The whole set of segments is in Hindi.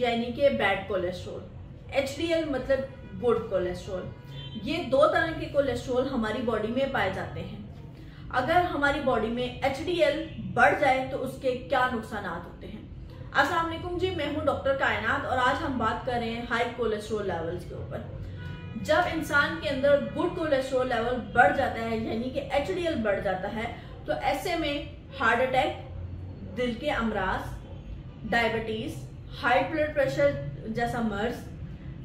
यानी कि बैड कोलेस्ट्रॉल, HDL मतलब गुड कोलेस्ट्रॉल। ये दो तरह के कोलेस्ट्रॉल हमारी बॉडी में पाए जाते हैं। अगर हमारी बॉडी में HDL बढ़ जाए तो उसके क्या नुकसान होते हैं। अस्सलाम वालेकुम जी, मैं हूं डॉक्टर कायनात और आज हम बात कर रहे हैं हाई कोलेस्ट्रॉल लेवल्स के ऊपर। जब इंसान के अंदर गुड कोलेस्ट्रॉल लेवल बढ़ जाता है यानी कि HDL बढ़ जाता है तो ऐसे में हार्ट अटैक, दिल के अमराज, डायबिटीज, हाई ब्लड प्रेशर जैसा मर्ज,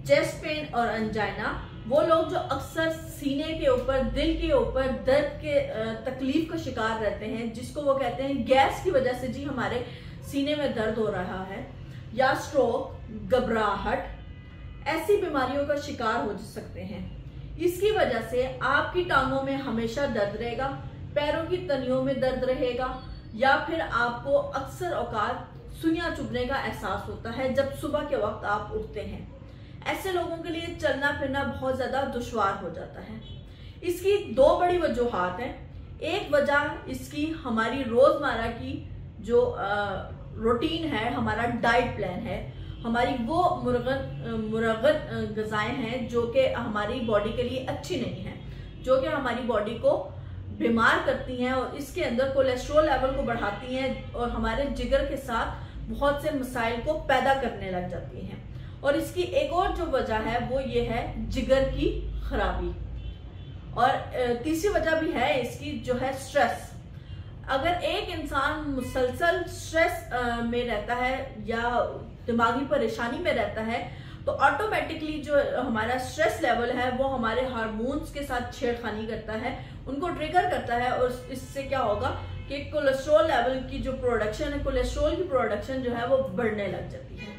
चेस्ट पेन और अंजाइना, वो लोग जो अक्सर सीने के ऊपर, दिल के ऊपर दर्द के तकलीफ का शिकार रहते हैं, जिसको वो कहते हैं गैस की वजह से जी हमारे सीने में दर्द हो रहा है, या स्ट्रोक, घबराहट, ऐसी बीमारियों का शिकार हो सकते हैं। इसकी वजह से आपकी टांगों में हमेशा दर्द रहेगा, पैरों की तनियों में दर्द रहेगा, या फिर आपको अक्सर औकात सुइयां चुभने का एहसास होता है जब सुबह के वक्त आप उठते हैं। ऐसे लोगों के लिए चलना फिरना बहुत ज्यादा दुश्वार हो जाता है। इसकी दो बड़ी वजूहात हैं। एक वजह इसकी हमारी रोजमर्रा की जो रूटीन है, हमारा डाइट प्लान है, हमारी वो मुरगन गजाएं हैं जो कि हमारी बॉडी के लिए अच्छी नहीं है, जो कि हमारी बॉडी को बीमार करती हैं और इसके अंदर कोलेस्ट्रॉल लेवल को बढ़ाती हैं और हमारे जिगर के साथ बहुत से मसाइल को पैदा करने लग जाती हैं। और इसकी एक और जो वजह है वो ये है जिगर की खराबी। और तीसरी वजह भी है इसकी, जो है स्ट्रेस। अगर एक इंसान मुसलसल स्ट्रेस में रहता है या दिमागी परेशानी में रहता है तो ऑटोमेटिकली जो हमारा स्ट्रेस लेवल है वो हमारे हार्मोन्स के साथ छेड़खानी करता है, उनको ट्रिगर करता है और इससे क्या होगा कि कोलेस्ट्रॉल लेवल की जो प्रोडक्शन है, कोलेस्ट्रॉल की प्रोडक्शन जो है वो बढ़ने लग जाती है।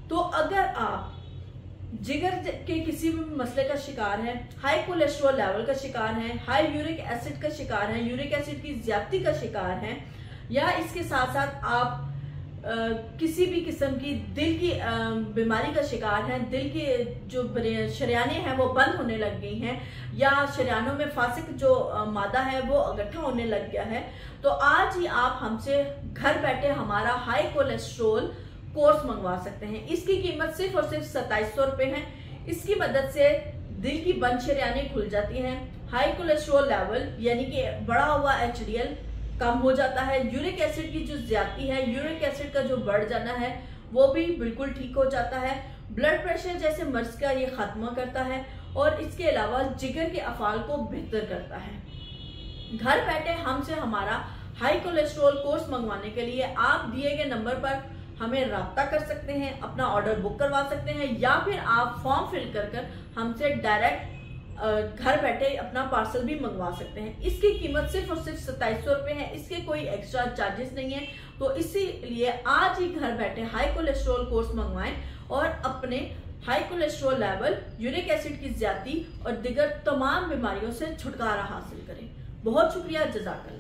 तो अगर आप जिगर के किसी भी मसले का शिकार है, हाई कोलेस्ट्रॉल लेवल का शिकार है, हाई यूरिक एसिड का शिकार है, यूरिक एसिड की ज्यादती का शिकार है, या इसके साथ साथ आप किसी भी किस्म की दिल की बीमारी का शिकार है, दिल की जो शरियानें हैं वो बंद होने लग गई हैं, या शरियानों में फासिक जो मादा है वो इकट्ठा होने लग गया है, तो आज ही आप हमसे घर बैठे हमारा हाई कोलेस्ट्रॉल कोर्स मंगवा सकते हैं। इसकी कीमत सिर्फ और सिर्फ 2700 रुपए है। इसकी मदद से दिल की बंद शरियानें खुल जाती हैं, हाई कोलेस्ट्रॉल लेवल यानी कि बढ़ा हुआ HDL कम हो जाता है, यूरिक एसिड की जो ज्यादती है, यूरिक एसिड का जो बढ़ जाना है वो भी बिल्कुल ठीक हो जाता है, ब्लड प्रेशर जैसे मर्ज का ये खात्मा करता है और इसके अलावा जिगर के अफाल को बेहतर करता है। घर बैठे हमसे हमारा हाई कोलेस्ट्रॉल कोर्स मंगवाने के लिए आप दिए गए नंबर पर हमें राब्ता कर सकते हैं, अपना ऑर्डर बुक करवा सकते हैं, या फिर आप फॉर्म फिल कर हमसे डायरेक्ट घर बैठे अपना पार्सल भी मंगवा सकते हैं। इसकी कीमत सिर्फ और सिर्फ 2700 रुपए है, इसके कोई एक्स्ट्रा चार्जेस नहीं है। तो इसीलिए आज ही घर बैठे हाई कोलेस्ट्रॉल कोर्स मंगवाएं और अपने high cholesterol level, uric acid की ज्यादती और दिगर तमाम बीमारियों से छुटकारा हासिल करें। बहुत शुक्रिया, जज़ाकल्लाह।